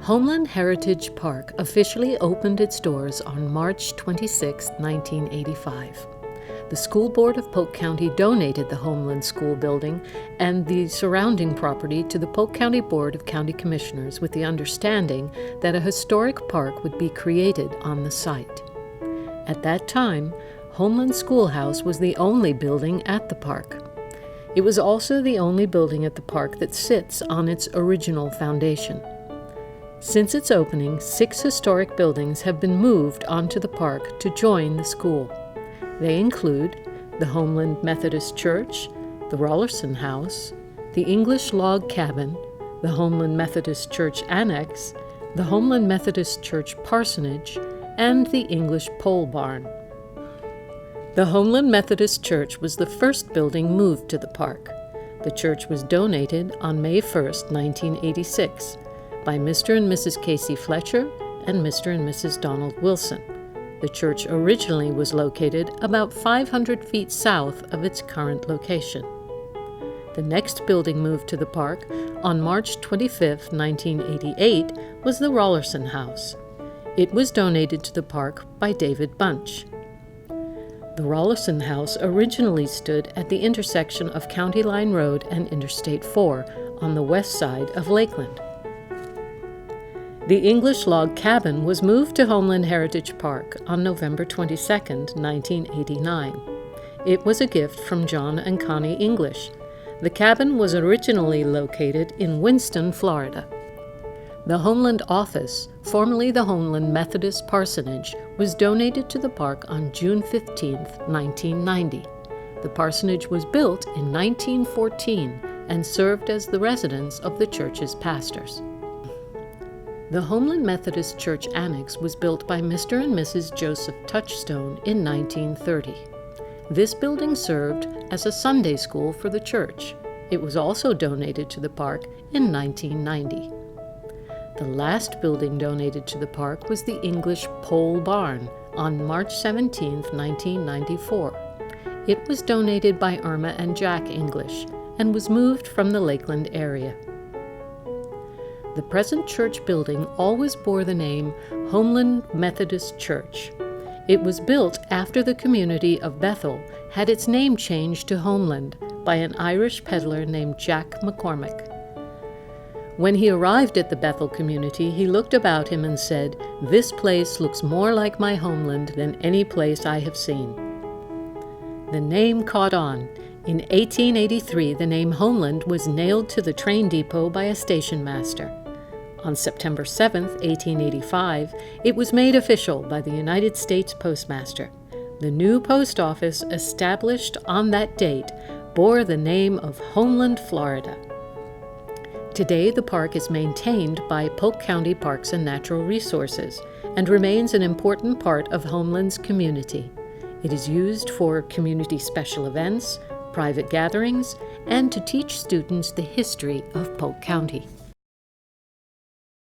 Homeland Heritage Park officially opened its doors on March 26, 1985. The School Board of Polk County donated the Homeland School building and the surrounding property to the Polk County Board of County Commissioners with the understanding that a historic park would be created on the site. At that time, Homeland Schoolhouse was the only building at the park. It was also the only building at the park that sits on its original foundation. Since its opening, 6 historic buildings have been moved onto the park to join the school. They include the Homeland Methodist Church, the Raulerson House, the English Log Cabin, the Homeland Methodist Church Annex, the Homeland Methodist Church Parsonage, and the English Pole Barn. The Homeland Methodist Church was the first building moved to the park. The church was donated on May 1, 1986, by Mr. and Mrs. Casey Fletcher and Mr. and Mrs. Donald Wilson. The church originally was located about 500 feet south of its current location. The next building moved to the park on March 25, 1988, was the Raulerson House. It was donated to the park by David Bunch. The Roloson House originally stood at the intersection of County Line Road and Interstate 4 on the west side of Lakeland. The English Log Cabin was moved to Homeland Heritage Park on November 22, 1989. It was a gift from John and Connie English. The cabin was originally located in Winston, Florida. The Homeland Office, formerly the Homeland Methodist Parsonage, was donated to the park on June 15, 1990. The parsonage was built in 1914 and served as the residence of the church's pastors. The Homeland Methodist Church Annex was built by Mr. and Mrs. Joseph Touchstone in 1930. This building served as a Sunday school for the church. It was also donated to the park in 1990. The last building donated to the park was the English Pole Barn on March 17, 1994. It was donated by Irma and Jack English and was moved from the Lakeland area. The present church building always bore the name Homeland Methodist Church. It was built after the community of Bethel had its name changed to Homeland by an Irish peddler named Jack McCormick. When he arrived at the Bethel community, he looked about him and said, "This place looks more like my homeland than any place I have seen." The name caught on. In 1883, the name Homeland was nailed to the train depot by a station master. On September 7, 1885, it was made official by the United States Postmaster. The new post office, established on that date, bore the name of Homeland, Florida. Today, the park is maintained by Polk County Parks and Natural Resources and remains an important part of Homeland's community. It is used for community special events, private gatherings, and to teach students the history of Polk County.